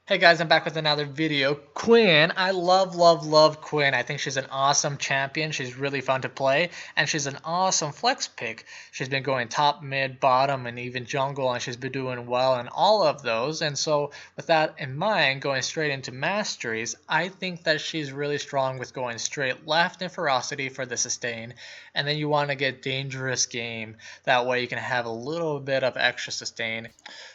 Hey guys, I'm back with another video. Quinn, I love Quinn. I think she's an awesome champion. She's really fun to play, and she's an awesome flex pick. She's been going top, mid, bottom, and even jungle, and she's been doing well in all of those. And so, with that in mind, going straight into Masteries, I think that she's really strong with going straight left in Ferocity for the sustain, and then you want to get Dangerous Game. That way you can have a little bit of extra sustain.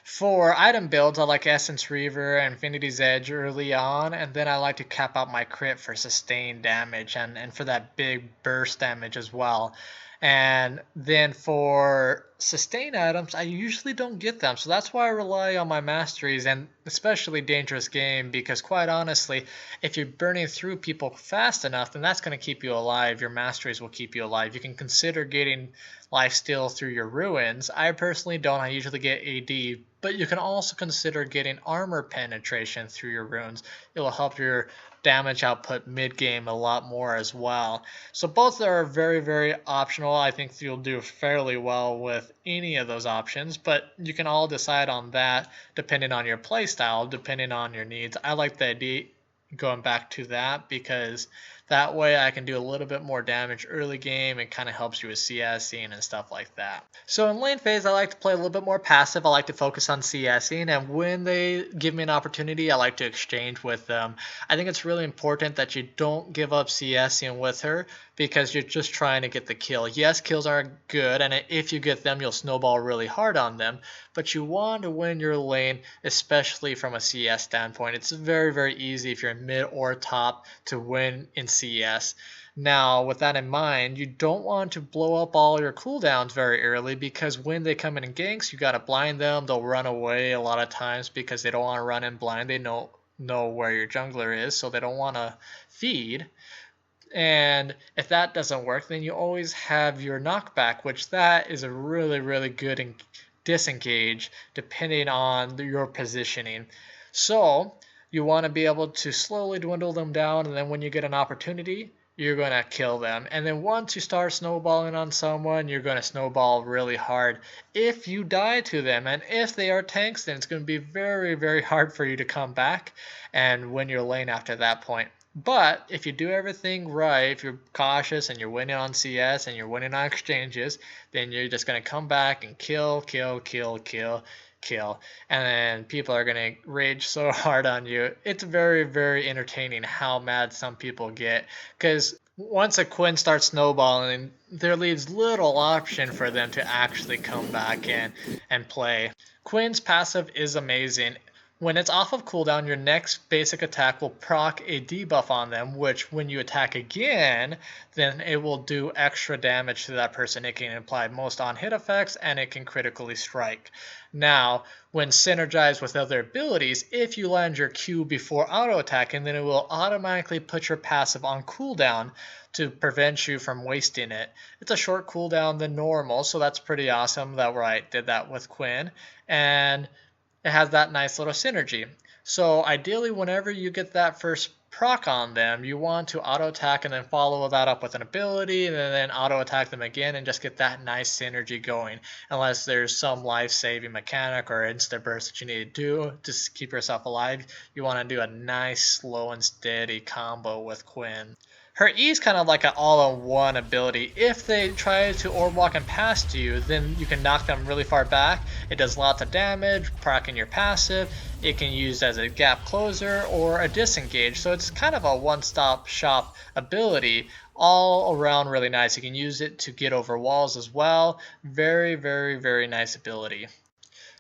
For item builds, I like Essence Reaver and Infinity's Edge early on, and then I like to cap out my crit for sustained damage and for that big burst damage as well. And then for sustain items, I usually don't get them, so that's why I rely on my masteries and especially Dangerous Game, because quite honestly, if you're burning through people fast enough, then that's going to keep you alive. Your masteries will keep you alive. You can consider getting lifesteal through your ruins. I personally don't. I usually get AD, but you can also consider getting armor penetration through your runes. It will help your damage output mid-game a lot more as well. So both are very optional. I think you'll do fairly well with any of those options, but you can all decide on that depending on your playstyle, depending on your needs. I like the idea going back to that because that way I can do a little bit more damage early game. It kind of helps you with CSing and stuff like that. So in lane phase, I like to play a little bit more passive. I like to focus on CSing, and when they give me an opportunity, I like to exchange with them. I think it's really important that you don't give up CSing with her because you're just trying to get the kill. Yes, kills are good, and if you get them, you'll snowball really hard on them, but you want to win your lane, especially from a CS standpoint. It's very easy if you're in mid or top to win in CS. Now, with that in mind, you don't want to blow up all your cooldowns very early because when they come in ganks, you got to blind them. They'll run away a lot of times because they don't want to run in blind. They know where your jungler is, so they don't want to feed. And if that doesn't work, then you always have your knockback, which that is a really good disengage depending on your positioning. So you want to be able to slowly dwindle them down, and then when you get an opportunity, you're going to kill them. And then once you start snowballing on someone, you're going to snowball really hard. If you die to them, and if they are tanks, then it's going to be very hard for you to come back and win your lane after that point. But if you do everything right, if you're cautious and you're winning on CS and you're winning on exchanges, then you're just going to come back and kill. And then people are going to rage so hard on you. It's very entertaining how mad some people get. Because once a Quinn starts snowballing, there leaves little option for them to actually come back in and play. Quinn's passive is amazing. When it's off of cooldown, your next basic attack will proc a debuff on them, which when you attack again, then it will do extra damage to that person. It can apply most on-hit effects, and it can critically strike. Now, when synergized with other abilities, if you land your Q before auto-attacking, then it will automatically put your passive on cooldown to prevent you from wasting it. It's a short cooldown than normal, so that's pretty awesome that I did that with Quinn. And it has that nice little synergy. So ideally, whenever you get that first proc on them, you want to auto attack and then follow that up with an ability and then auto attack them again and just get that nice synergy going. Unless there's some life-saving mechanic or insta burst that you need to do to keep yourself alive, you want to do a nice slow and steady combo with Quinn. Her E is kind of like an all-in-one ability. If they try to orb walk and pass you, then you can knock them really far back. It does lots of damage, proccing your passive. It can use as a gap closer or a disengage. So it's kind of a one-stop shop ability, all around really nice. You can use it to get over walls as well. Very nice ability.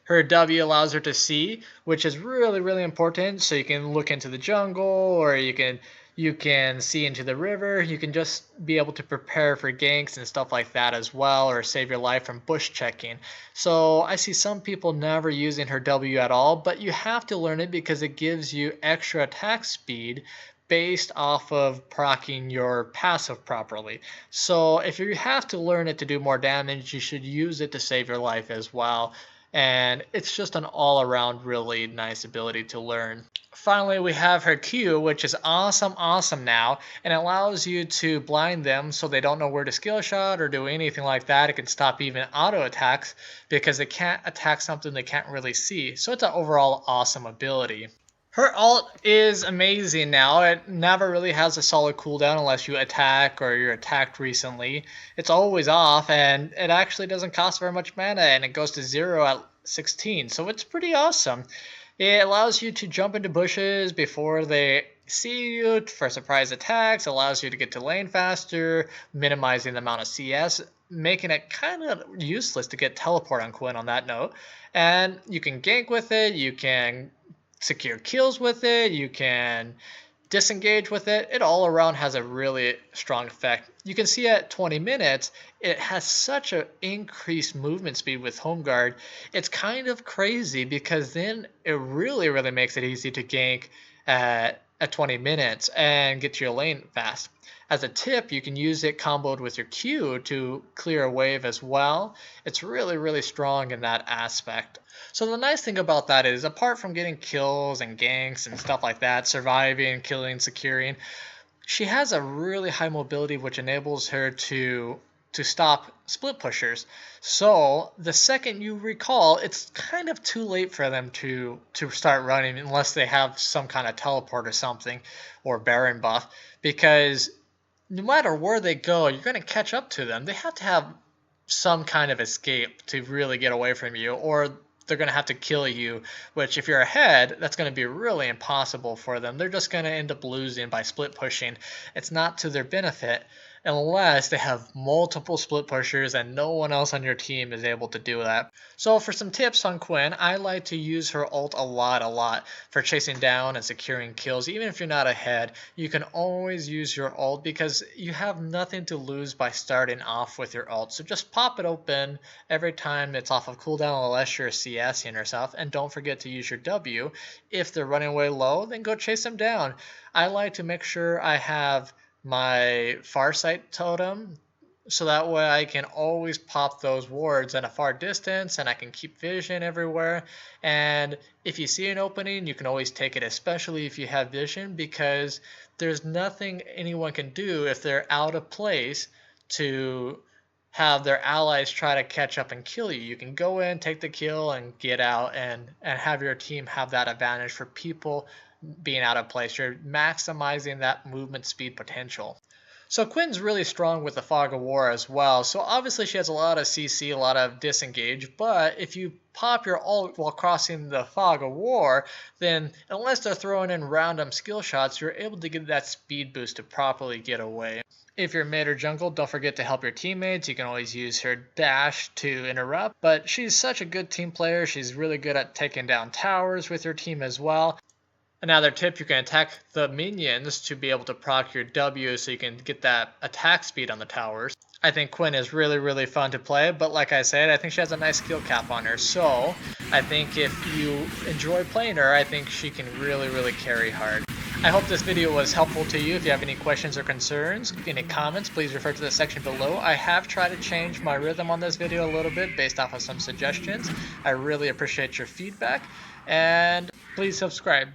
Her W allows her to see, which is really important. So you can look into the jungle, or you can see into the river. You can just be able to prepare for ganks and stuff like that as well, or save your life from bush checking. So I see some people never using her W at all, but you have to learn it because it gives you extra attack speed based off of proccing your passive properly. So if you have to learn it to do more damage, you should use it to save your life as well. And it's just an all-around really nice ability to learn. Finally, we have her Q, which is awesome now, and it allows you to blind them so they don't know where to skill shot or do anything like that. It can stop even auto attacks because they can't attack something they can't really see. So it's an overall awesome ability. Her ult is amazing now. It never really has a solid cooldown unless you attack or you're attacked recently. It's always off, and it actually doesn't cost very much mana, and it goes to 0 at 16, so it's pretty awesome. It allows you to jump into bushes before they see you for surprise attacks, allows you to get to lane faster, minimizing the amount of CS, making it kind of useless to get teleport on Quinn on that note. And you can gank with it, you can secure kills with it, you can disengage with it. It all around has a really strong effect. You can see at 20 minutes, it has such an increased movement speed with Home Guard. It's kind of crazy because then it really makes it easy to gank at 20 minutes and get to your lane fast. As a tip, you can use it comboed with your Q to clear a wave as well. It's really strong in that aspect. So the nice thing about that is, apart from getting kills and ganks and stuff like that, surviving, killing, securing, she has a really high mobility which enables her to stop split pushers. So the second you recall, it's kind of too late for them to start running unless they have some kind of teleport or something, or Baron buff, because no matter where they go, you're going to catch up to them. They have to have some kind of escape to really get away from you, or they're going to have to kill you, which if you're ahead, that's going to be really impossible for them. They're just going to end up losing by split pushing. It's not to their benefit unless they have multiple split pushers and no one else on your team is able to do that. So for some tips on Quinn, I like to use her ult a lot for chasing down and securing kills. Even if you're not ahead, you can always use your ult because you have nothing to lose by starting off with your ult. So just pop it open every time it's off of cooldown unless you're CSing yourself, and don't forget to use your W. If they're running way low, then go chase them down. I like to make sure I have my Farsight totem, so that way I can always pop those wards at a far distance and I can keep vision everywhere. And if you see an opening, you can always take it, especially if you have vision, because there's nothing anyone can do if they're out of place to have their allies try to catch up and kill you. You can go in, take the kill, and get out, and have your team have that advantage for people being out of place. You're maximizing that movement speed potential. So Quinn's really strong with the Fog of War as well. So obviously she has a lot of CC, a lot of disengage, but if you pop your ult while crossing the Fog of War, then unless they're throwing in random skill shots, you're able to get that speed boost to properly get away. If you're mid or jungle, don't forget to help your teammates. You can always use her dash to interrupt, but she's such a good team player. She's really good at taking down towers with her team as well. Another tip, you can attack the minions to be able to proc your W so you can get that attack speed on the towers. I think Quinn is really fun to play, but like I said, I think she has a nice skill cap on her. So I think if you enjoy playing her, I think she can really carry hard. I hope this video was helpful to you. If you have any questions or concerns, any comments, please refer to the section below. I have tried to change my rhythm on this video a little bit based off of some suggestions. I really appreciate your feedback, and please subscribe.